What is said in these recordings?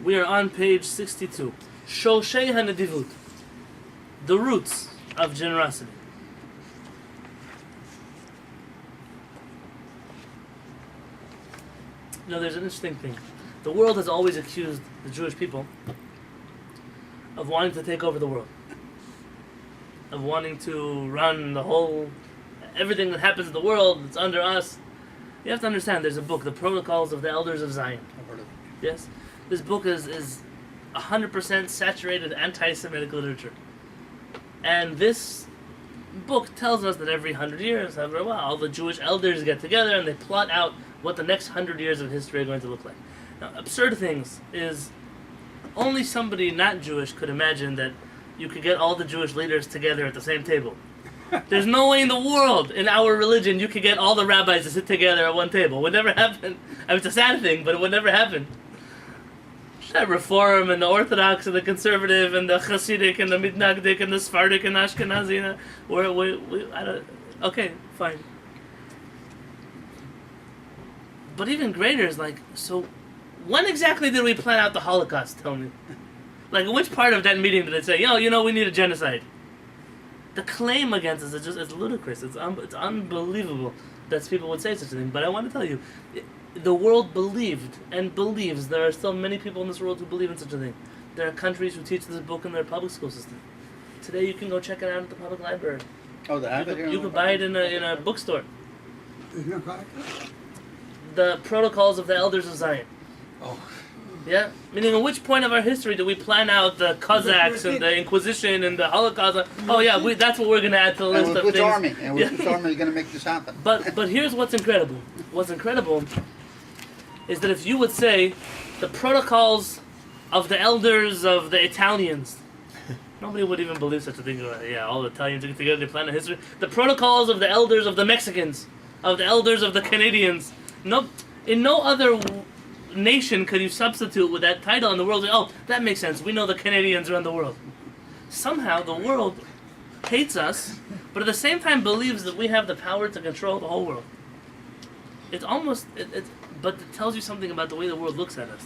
We are on page 62. Sholshei HaNedivut. The roots of generosity. Now there's an interesting thing. The world has always accused the Jewish people of wanting to take over the world. Of wanting to run the whole... Everything that happens in the world, it's under us. You have to understand, there's a book, The Protocols of the Elders of Zion. I've heard of it. Yes? This book is 100% saturated anti-Semitic literature. And this book tells us that every 100 years, however, well, all the Jewish elders get together and they plot out what the next 100 years of history are going to look like. Now, absurd things is only somebody not Jewish could imagine that you could get all the Jewish leaders together at the same table. There's no way in the world, in our religion, you could get all the rabbis to sit together at one table. It would never happen. I mean, it's a sad thing, but it would never happen. The Reform and the Orthodox and the Conservative and the Hasidic and the Mitnagdik and the Sephardic and the Ashkenazi. I don't, okay, fine. But even greater is like, so when exactly did we plan out the Holocaust, tell me? Like, which part of that meeting did it say, you know, we need a genocide? The claim against us is just, it's ludicrous. It's unbelievable that people would say such a thing. But I want to tell you, the world believed and believes. There are still many people in this world who believe in such a thing. There are countries who teach this book in their public school system. Today you can go check it out at the public library. Oh, they have it here? You can buy it in a bookstore. Isn't that right? The Protocols of the Elders of Zion. Oh. Yeah? Meaning, at which point of our history do we plan out the Cossacks and the Inquisition and the Holocaust? Oh yeah, that's what we're going to add to the list And of with which things. army? And with which army are you going to make this happen? But here's what's incredible. What's incredible is that if you would say the protocols of the elders of the Italians, nobody would even believe such a thing. Yeah, all the Italians get together, they plan a history. The protocols of the elders of the Mexicans, of the elders of the Canadians. No, in no other nation could you substitute with that title in the world. Oh, that makes sense. We know the Canadians run the world. Somehow the world hates us, but at the same time believes that we have the power to control the whole world. It's almost, but it tells you something about the way the world looks at us.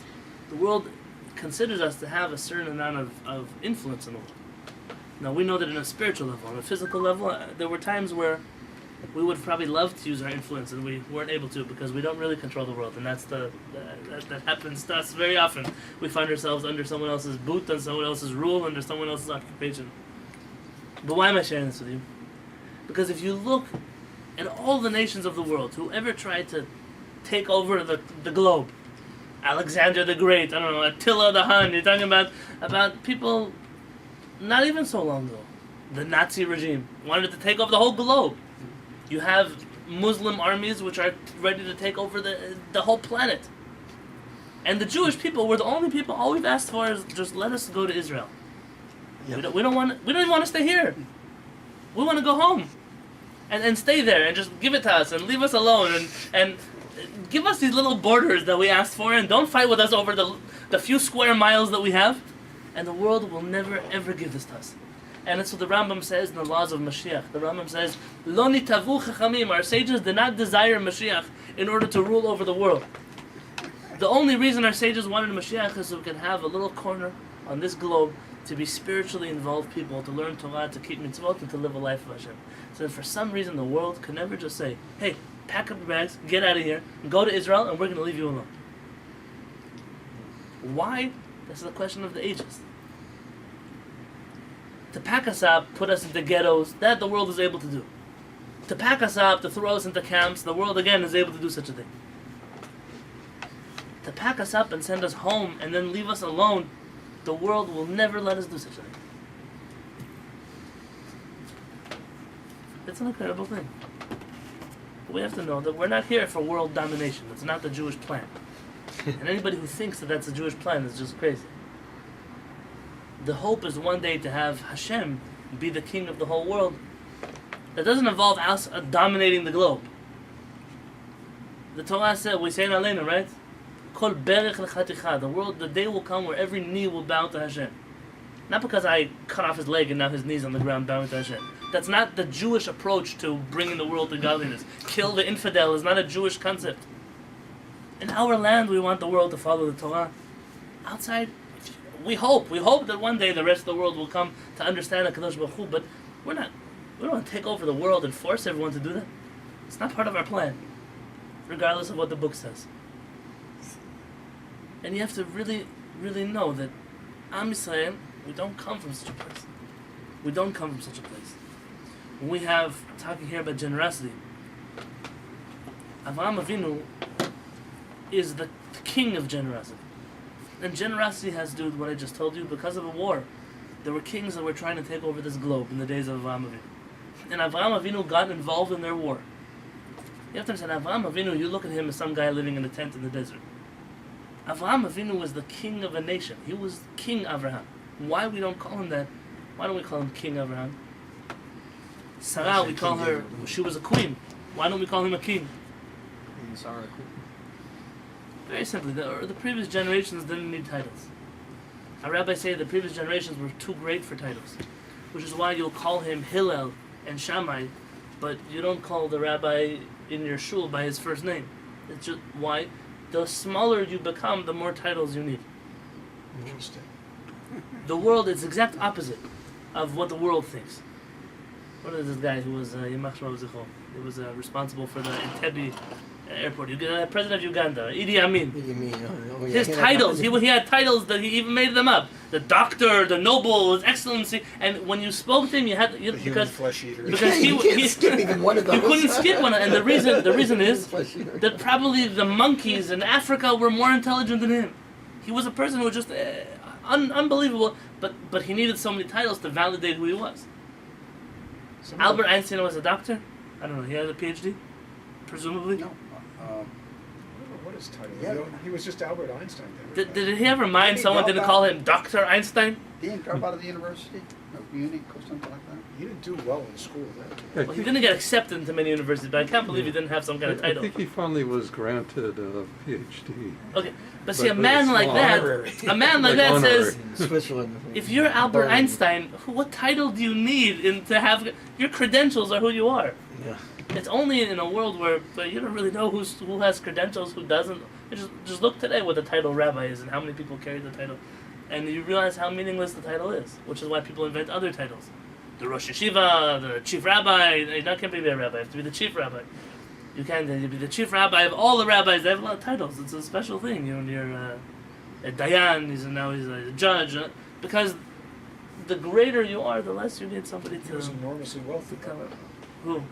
The world considers us to have a certain amount of influence in the world. Now we know that on a spiritual level, on a physical level, there were times where we would probably love to use our influence and we weren't able to because we don't really control the world, and that happens to us very often. We find ourselves under someone else's boot, under someone else's rule, under someone else's occupation. But why am I sharing this with you? Because if you look at all the nations of the world who ever tried to take over the globe, Alexander the Great, I don't know, Attila the Hun, you're talking about people not even so long ago. The Nazi regime wanted to take over the whole globe. You have Muslim armies which are ready to take over the whole planet. And the Jewish people were the only people, all we've asked for is just let us go to Israel. Yep. We don't even want to stay here. We want to go home. And stay there and just give it to us and leave us alone and give us these little borders that we asked for and don't fight with us over the few square miles that we have. And the world will never ever give this to us. And that's what the Rambam says in the laws of Mashiach. The Rambam says, Lo nitavu chachamim, our sages did not desire Mashiach in order to rule over the world. The only reason our sages wanted Mashiach is so we could have a little corner on this globe to be spiritually involved people, to learn Torah, to keep mitzvot, and to live a life of Hashem. So for some reason the world could never just say, hey, pack up your bags, get out of here, go to Israel, and we're going to leave you alone. Why? That's the question of the ages. To pack us up, put us into ghettos, that the world is able to do. To pack us up, to throw us into camps, the world again is able to do such a thing. To pack us up and send us home and then leave us alone, the world will never let us do such a thing. It's an incredible thing. But we have to know that we're not here for world domination. It's not the Jewish plan. And anybody who thinks that that's the Jewish plan is just crazy. The hope is one day to have Hashem be the king of the whole world. That doesn't involve us dominating the globe. The Torah said, we say in Aleinu, right? Kol berech l'chaticha. The day will come where every knee will bow to Hashem. Not because I cut off his leg and now his knee's on the ground bowing to Hashem. That's not the Jewish approach to bringing the world to godliness. Kill the infidel is not a Jewish concept. In our land, we want the world to follow the Torah. outside, we hope that one day the rest of the world will come to understand HaKadosh Baruch Hu, but we don't want to take over the world and force everyone to do that. It's not part of our plan, regardless of what the book says. And you have to really, really know that Am Yisrael, we don't come from such a place. We don't come from such a place. When we have, talking here about generosity, Avraham Avinu is the king of generosity. And generosity has to do with what I just told you. Because of a war, there were kings that were trying to take over this globe in the days of Avraham Avinu. And Avraham Avinu got involved in their war. You have to understand, Avraham Avinu, you look at him as some guy living in a tent in the desert. Avraham Avinu was the king of a nation. He was King Avraham. Why we don't call him that? Why don't we call him King Avraham? Sarah, we call her, she was a queen. Why don't we call him a king? Sarah. Very simply, the previous generations didn't need titles. Our rabbis say the previous generations were too great for titles, which is why you'll call him Hillel and Shammai, but you don't call the rabbi in your shul by his first name. It's just why? The smaller you become, the more titles you need. Interesting. The world is the exact opposite of what the world thinks. What is this guy who was Yamach Shema B'Zichro? He was responsible for the Entebbe airport. President of Uganda, Idi Amin. His titles, he had titles that he even made them up. The doctor, the noble, his excellency. And when you spoke to him, because flesh eater. because he skip even one of those. You couldn't skip one. And the reason is that probably the monkeys in Africa were more intelligent than him. He was a person who was just unbelievable, but he needed so many titles to validate who he was. Albert Einstein was a doctor? I don't know, he had a PhD? Presumably? No. What is title? Yeah. He was just Albert Einstein. Did he ever mind someone didn't call him Dr. Einstein? He didn't drop out of the university? Of Munich or something like that? He didn't do well in school then. Well, he didn't get accepted into many universities, but I can't believe he didn't have some kind of I title. think he finally was granted a PhD. Okay, but see, a But man it's like not that, honorary. a man like Like that honorary. says, Switzerland. if you're Albert Einstein, what title do you need to have? Your credentials are who you are. Yeah. It's only in a world where you don't really know who has credentials, who doesn't. Just look today what the title rabbi is and how many people carry the title, and you realize how meaningless the title is, which is why people invent other titles. The Rosh Yeshiva, the Chief Rabbi. You can't be a rabbi, you have to be the Chief Rabbi. You can't be the Chief Rabbi of all the rabbis. They have a lot of titles. It's a special thing. You're a Dayan, he's a judge. Because the greater you are, the less you need somebody He was to enormously wealthy. cover. Who?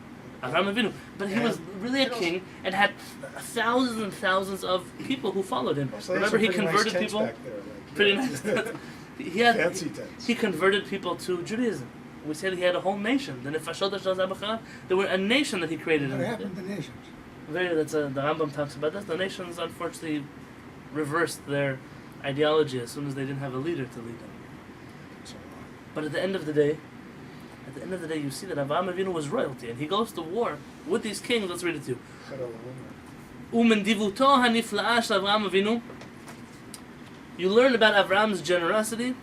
Avraham Avinu. But he was really a king and had thousands and thousands of people who followed him. So they had Remember, some he pretty converted nice tents people. back there, like, Pretty yeah. nice. He had Fancy tents. he converted people to Judaism. We said he had a whole nation. The Nefashot Shel Zabachar, there were a nation that he created. What happened to nations? The Rambam talks about this. The nations unfortunately reversed their ideology as soon as they didn't have a leader to lead them. So, But at the end of the day, you see that Avraham Avinu was royalty, and he goes to war with these kings. Let's read it to you. Umendivuto hanifla'a shel Avraham Avinu. You learn about Avraham's generosity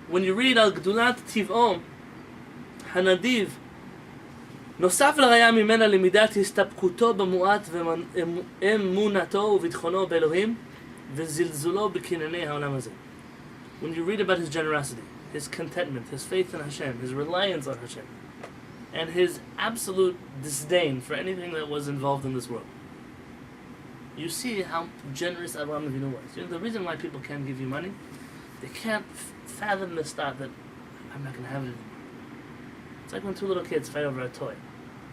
when you read Al Gdulat Tiv'o Hanadiv. נוסף לראיה ממנה למידת הסתפקותו במועט ואמונתו וביטחונו באלוהים וזלזולו בקנייני העולם הזה. When you read about his generosity, his contentment, his faith in Hashem, his reliance on Hashem, and his absolute disdain for anything that was involved in this world, you see how generous Avraham Avinu was. You know, the reason why people can't give you money, they can't fathom this thought that I'm not going to have it anymore. It's like when two little kids fight over a toy.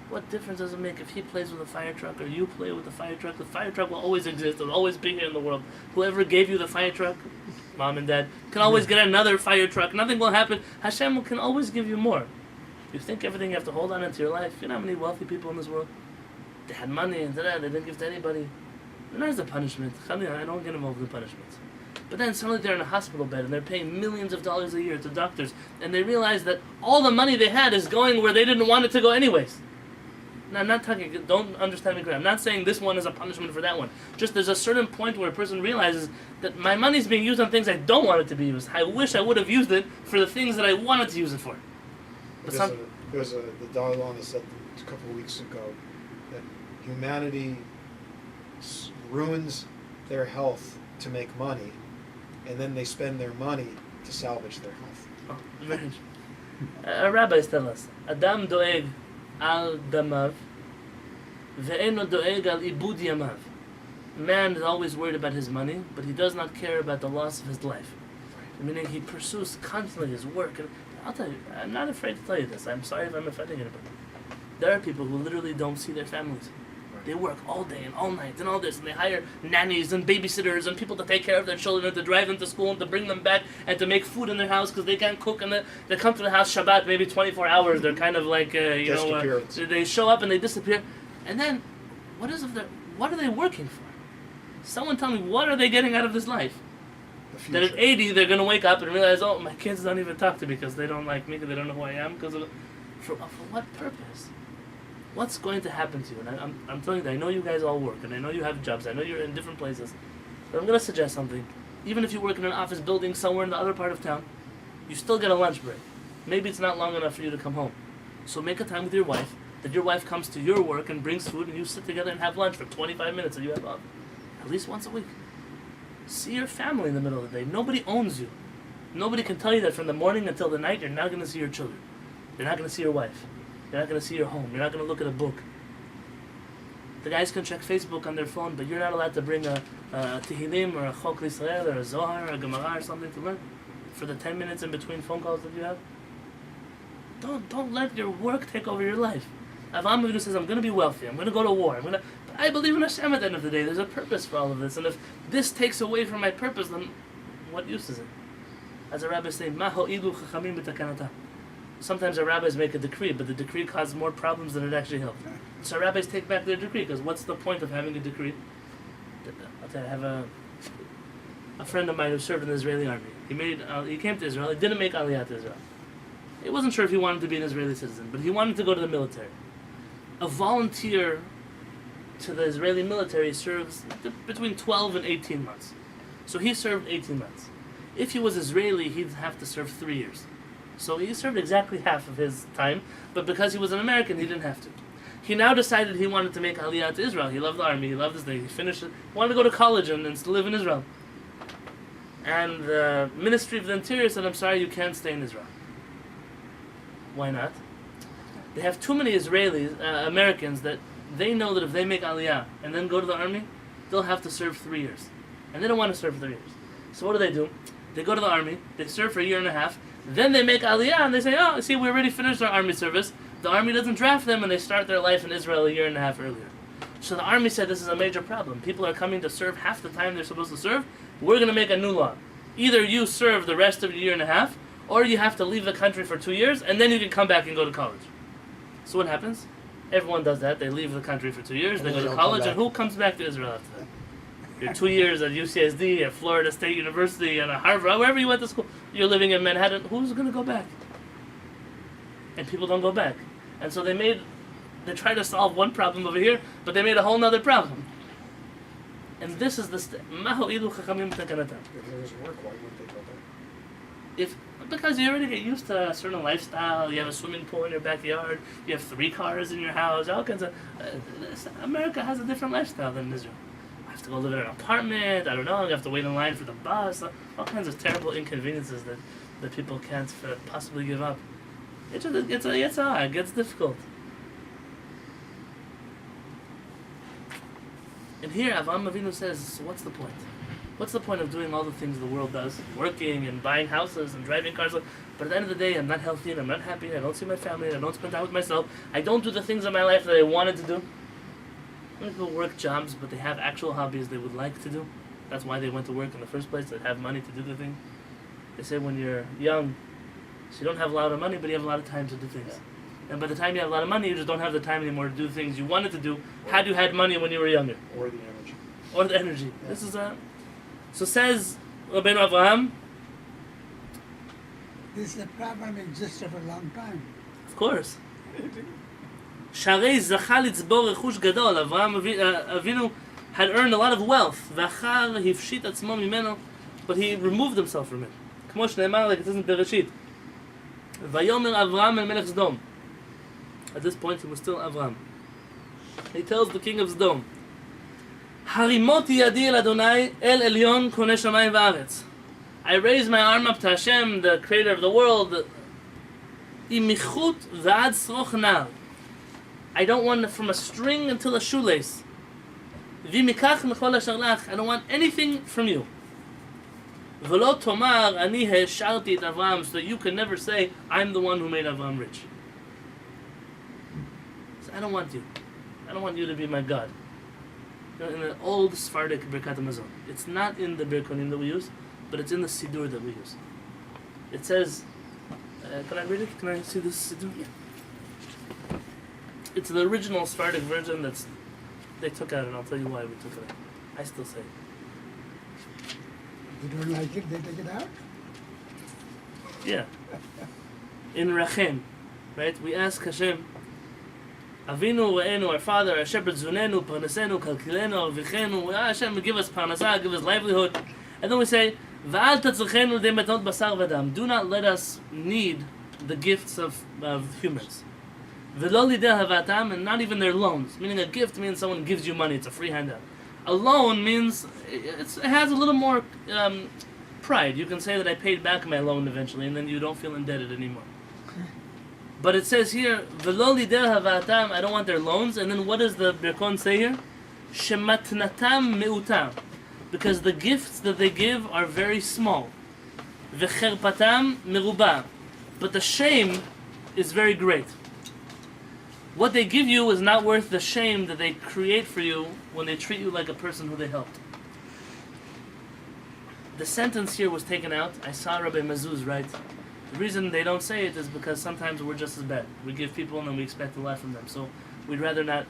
What difference does it make if he plays with a fire truck or you play with the fire truck? The fire truck will always exist. It will always be here in the world. Whoever gave you the fire truck, mom and dad, can always get another fire truck. Nothing will happen. Hashem can always give you more. You think everything you have to hold on into your life. You know how many wealthy people in this world? They had money and they didn't give to anybody. And there's the punishment. I don't get involved in punishments. But then suddenly they're in a hospital bed and they're paying millions of dollars a year to doctors, and they realize that all the money they had is going where they didn't want it to go anyways. Now, I'm not talking, don't understand me correctly. I'm not saying this one is a punishment for that one. Just there's a certain point where a person realizes that my money's being used on things I don't want it to be used. I wish I would have used it for the things that I wanted to use it for. But the Dalai Lama said a couple of weeks ago that humanity ruins their health to make money, and then they spend their money to salvage their health. Oh, very interesting. Rabbis tell us, Adam doeg al damav, ve'eno doeg al ibud yamav. Man is always worried about his money, but he does not care about the loss of his life. Meaning he pursues constantly his work. And I'll tell you, I'm not afraid to tell you this. I'm sorry if I'm offending anybody. There are people who literally don't see their families. They work all day and all night and all this, and they hire nannies and babysitters and people to take care of their children and to drive them to school and to bring them back and to make food in their house because they can't cook, and they come to the house Shabbat maybe 24 hours. They're kind of like, they show up and they disappear. And then, what are they working for? Someone tell me, what are they getting out of this life? That at 80 they're going to wake up and realize, oh, my kids don't even talk to me because they don't like me, because they don't know who I am. For what purpose? What's going to happen to you? And I'm telling you that I know you guys all work, and I know you have jobs, I know you're in different places. But I'm going to suggest something. Even if you work in an office building somewhere in the other part of town, you still get a lunch break. Maybe it's not long enough for you to come home. So make a time with your wife, that your wife comes to your work and brings food, and you sit together and have lunch for 25 minutes that you have off. At least once a week. See your family in the middle of the day. Nobody owns you. Nobody can tell you that from the morning until the night you're not going to see your children. You're not going to see your wife. You're not going to see your home. You're not going to look at a book. The guys can check Facebook on their phone, but you're not allowed to bring a Tehillim or a Chok L'Israel or a Zohar or a Gemara or something to learn for the 10 minutes in between phone calls that you have. Don't let your work take over your life. Avraham Avinu says, I'm going to be wealthy. I'm going to go to war. But I believe in Hashem at the end of the day. There's a purpose for all of this. And if this takes away from my purpose, then what use is it? As a rabbi says, Ma ho'ilu chachamim b'takanata. Sometimes our rabbis make a decree, but the decree causes more problems than it actually helps. So rabbis take back their decree, because what's the point of having a decree? I'll tell you, I have a friend of mine who served in the Israeli army. He came to Israel. He didn't make Aliyah to Israel. He wasn't sure if he wanted to be an Israeli citizen, but he wanted to go to the military. A volunteer to the Israeli military serves between 12 and 18 months. So he served 18 months. If he was Israeli, he'd have to serve 3 years. So he served exactly half of his time, but because he was an American, he didn't have to. He now decided he wanted to make Aliyah to Israel. He loved the army, he loved his thing, he finished it. He wanted to go to college and live in Israel. And the Ministry of the Interior said, I'm sorry, you can't stay in Israel. Why not? They have too many Israelis, Americans, that they know that if they make Aliyah and then go to the army, they'll have to serve 3 years. And they don't want to serve 3 years. So what do? They go to the army, they serve for a year and a half, then they make Aliyah and they say, oh, see, we already finished our army service. The army doesn't draft them and they start their life in Israel a year and a half earlier. So the army said this is a major problem. People are coming to serve half the time they're supposed to serve. We're going to make a new law. Either you serve the rest of the year and a half, or you have to leave the country for 2 years, and then you can come back and go to college. So what happens? Everyone does that. They leave the country for 2 years, they go to college, and who comes back to Israel after that? Your 2 years at UCSD, at Florida State University, and at Harvard, wherever you went to school, you're living in Manhattan, who's going to go back? And people don't go back. And so they tried to solve one problem over here, but they made a whole nother problem. And this is the Maho'ilu Chachamim Takanata. If there was work, why wouldn't they go there? Because you already get used to a certain lifestyle. You have a swimming pool in your backyard. You have 3 cars in your house. All kinds of. America has a different lifestyle than Israel. I have to go live in an apartment. I don't know. You have to wait in line for the bus. All kinds of terrible inconveniences that people can't possibly give up. It gets difficult. And here, Avraham Avinu says, so what's the point? What's the point of doing all the things the world does? Working and buying houses and driving cars. But at the end of the day, I'm not healthy and I'm not happy. I don't see my family. I don't spend time with myself. I don't do the things in my life that I wanted to do. When people work jobs, but they have actual hobbies they would like to do. That's why they went to work in the first place, to have money to do the thing. They say when you're young, so you don't have a lot of money, but you have a lot of time to do things. And by the time you have a lot of money, you just don't have the time anymore to do things you wanted to do had you had money when you were younger. Or the energy. Or the energy. Yeah. This is So says Rabbeinu Avraham. This problem existed for a long time. Of course. Sharei zachal litzbor rechush gadol. Avraham Avinu had earned a lot of wealth. V'achar hifshit atzmo mimeno, but he removed himself from it. Kmo shneimar, like it says in Bereshit. Vayomer Avraham el melech Sdom. At this point, he was still Avraham. He tells the king of Sdom, Harimoti yadi el Adonai el elyon koneh shamayim va'aretz. I raise my arm up to Hashem, the creator of the world. Imichut v'ad sroch nal. I don't want from a string until a shoelace. V'mikach mechol asher lach. I don't want anything from you. V'lo tomar ani hesharti et Avram, so that you can never say, I'm the one who made Avram rich. So I don't want you. I don't want you to be my God. In the old Sephardic Birkat HaMazon. It's not in the Birkonim that we use, but it's in the Siddur that we use. It says, can I read it? Can I see this Siddur? Yeah. It's the original Sephardic version they took out, and I'll tell you why we took it out. I still say it. You don't like it, they take it out? Yeah. In Rachem, right? We ask Hashem, Avinu Re'enu, our Father, our Shepherd Zunenu, Parnasenu, Kalkilenu, Avichenu, Hashem, give us Parnasah, give us livelihood. And then we say, V'al tatzachenu de'metot basar v'dam. Do not let us need the gifts of humans. V'lo lideh havatam, and not even their loans. Meaning a gift means someone gives you money, it's a free handout. A loan means it has a little more pride. You can say that I paid back my loan eventually, and then you don't feel indebted anymore. But it says here, "V'lo lideh havatam." I don't want their loans. And then what does the Birkon say here? Shematnatam meutam, because the gifts that they give are very small. V'cherpatam meruba, but the shame is very great. What they give you is not worth the shame that they create for you when they treat you like a person who they helped. The sentence here was taken out. I saw Rabbi Mazuz write. The reason they don't say it is because sometimes we're just as bad. We give people and then we expect a lot from them. So we'd rather not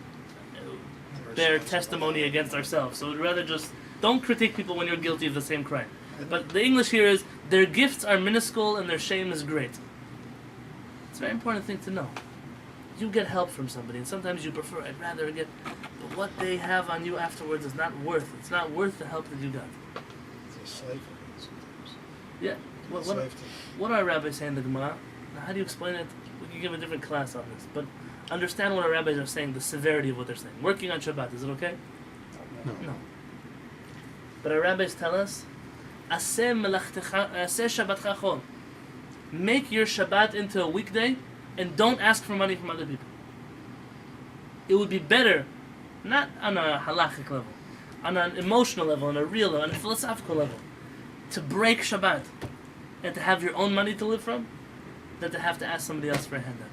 bear testimony against ourselves. So we'd rather just don't critique people when you're guilty of the same crime. But the English here is their gifts are minuscule and their shame is great. It's a very important thing to know. You get help from somebody, and sometimes you prefer, I'd rather get, but what they have on you afterwards is not worth, it's not worth the help that you got. It's a slave for me sometimes. Yeah. What our rabbis say in the Gemara? Now, how do you explain it? We can give a different class on this, but understand what our rabbis are saying, the severity of what they're saying. Working on Shabbat, is it okay? No. But our rabbis tell us, Aseh Shabbatcha chol. Make your Shabbat into a weekday, and don't ask for money from other people. It would be better, not on a halachic level, on an emotional level, on a real level, on a philosophical level, to break Shabbat and to have your own money to live from, than to have to ask somebody else for a handout.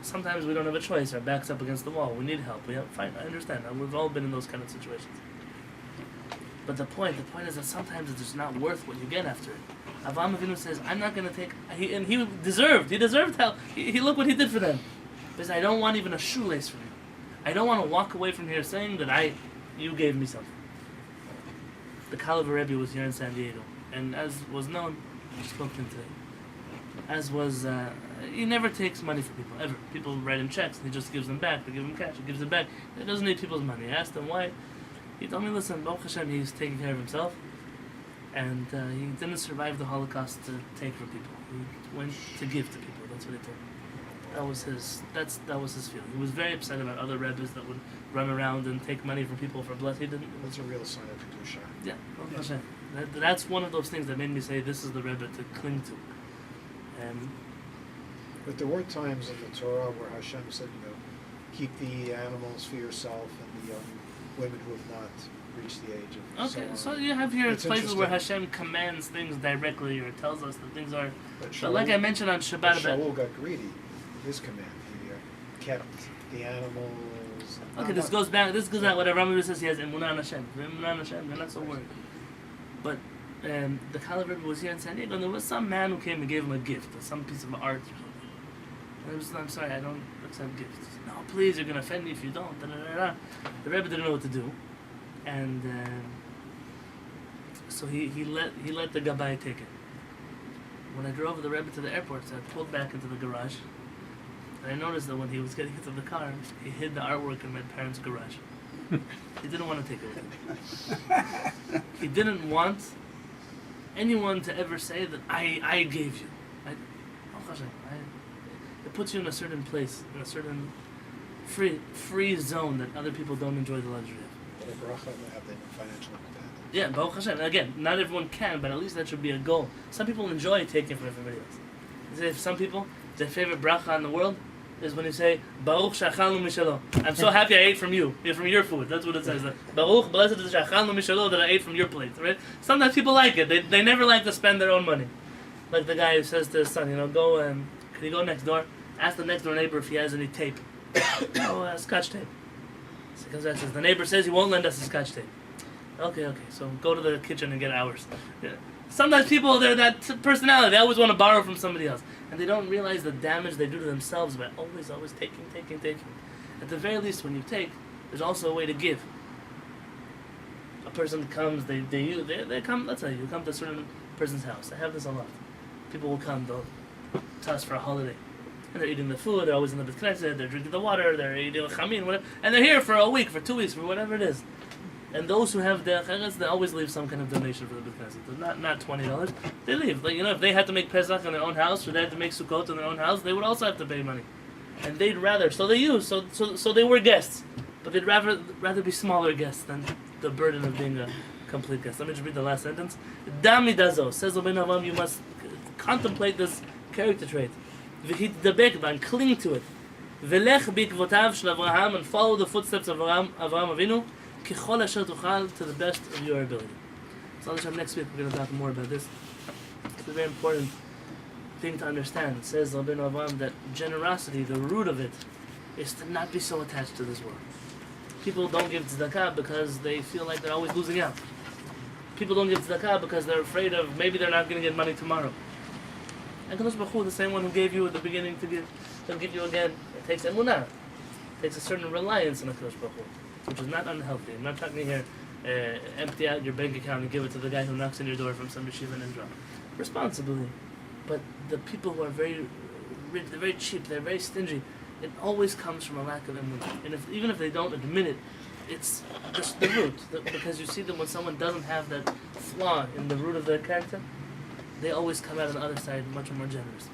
Sometimes we don't have a choice. Our back's up against the wall. We need help. Fine, I understand. We've all been in those kind of situations. But the point is that sometimes it's just not worth what you get after it. Avraham Avinu says, I'm not going to take... He deserved help. He look what he did for them. He says, I don't want even a shoelace from you. I don't want to walk away from here saying that you gave me something. The Kehillat Rebbe was here in San Diego. And as was known, I spoke to him today. As was... he never takes money from people, ever. People write him checks, and he just gives them back. They give him cash, he gives it back. He doesn't need people's money. I asked him why. He told me, listen, Baruch Hashem, he's taking care of himself. And he didn't survive the Holocaust to take from people. He went to give to people. That's what he told me. That was his feeling. He was very upset about other rebbes that would run around and take money from people for blood. He didn't. That's a real sign of Kedusha. Yeah, Baruch Hashem. That's one of those things that made me say this is the rebbe to cling to. But there were times in the Torah where Hashem said, keep the animals for yourself and the young women who have not reached the age of... Okay, so you have here It's places where interesting. Hashem commands things directly or tells us that things are... But But like I mentioned on Shabbat about... Shaul got greedy with his command. He kept the animals... Okay, this goes back what Avraham says he has Emunah on Hashem. Emunah on Hashem, they're not so worried. But the Kehillat Rebbe was here in San Diego, and there was some man who came and gave him a gift, some piece of art or something. And he was, I'm sorry, I don't accept gifts. No, please, you're going to offend me if you don't. Da, da, da, da. The Rebbe didn't know what to do. And so he let the Gabbai take it. When I drove the Rebbe to the airport, so I pulled back into the garage. And I noticed that when he was getting into the car, he hid the artwork in my parents' garage. He didn't want to take it with him. He didn't want anyone to ever say that I gave you. It puts you in a certain place, in a certain free zone that other people don't enjoy the luxury of. But a bracha may have the financial independence. Yeah, Baruch Hashem. And again, not everyone can, but at least that should be a goal. Some people enjoy taking from everybody else. If some people, their favorite bracha in the world is when you say, Baruch shachalnu mishalo. I'm so happy I ate from you, from your food. That's what it says. Baruch, blessed is shachalnu mishalo, that I ate from your plate. Right? Sometimes people like it. They never like to spend their own money. Like the guy who says to his son, go and, can you go next door? Ask the next door neighbor if he has any tape. Scotch tape. So he comes back and says, the neighbor says he won't lend us a scotch tape. Okay, so go to the kitchen and get ours. Yeah. Sometimes people, they're that personality. They always want to borrow from somebody else. And they don't realize the damage they do to themselves by always taking. At the very least, when you take, there's also a way to give. A person comes, they come, let's say, you come to a certain person's house. I have this a lot. People will come, to us for a holiday. And they're eating the food, they're always in the Beit Knesset, they're drinking the water, they're eating chamin, whatever. And they're here for a week, for 2 weeks, for whatever it is. And those who have the cheres, they always leave some kind of donation for the Beit Knesset. Not $20. They leave. Like, if they had to make Pesach in their own house, or they had to make Sukkot in their own house, they would also have to pay money. And they'd rather, so they were guests, but they'd rather be smaller guests than the burden of being a complete guest. Let me just read the last sentence. Dami dazo, says Rabbi Avraham, you must contemplate this character trait. V'hitdabek, and cling to it. V'lech bikvotav shel Avraham, and follow the footsteps of Avraham Avinu, kichol asher tuchal, to the best of your ability. So next week we're going to talk more about this. It's a very important thing to understand. It says Rabbi Avraham that generosity, the root of it, is to not be so attached to this world. People don't give tzedakah because they feel like they're always losing out. People don't give tzedakah because they're afraid of maybe they're not going to get money tomorrow. And HaKadosh Baruch Hu, the same one who gave you at the beginning to give, he'll give you again. It takes emunah. It takes a certain reliance on HaKadosh Baruch Hu, which is not unhealthy. I'm not talking here, empty out your bank account and give it to the guy who knocks on your door from some yeshiva and drop. Responsibly. But the people who are very rich, they're very cheap, they're very stingy, it always comes from a lack of emunah. And even if they don't admit it, it's just the root. Because you see that when someone doesn't have that flaw in the root of their character, they always come out on the other side much more generous.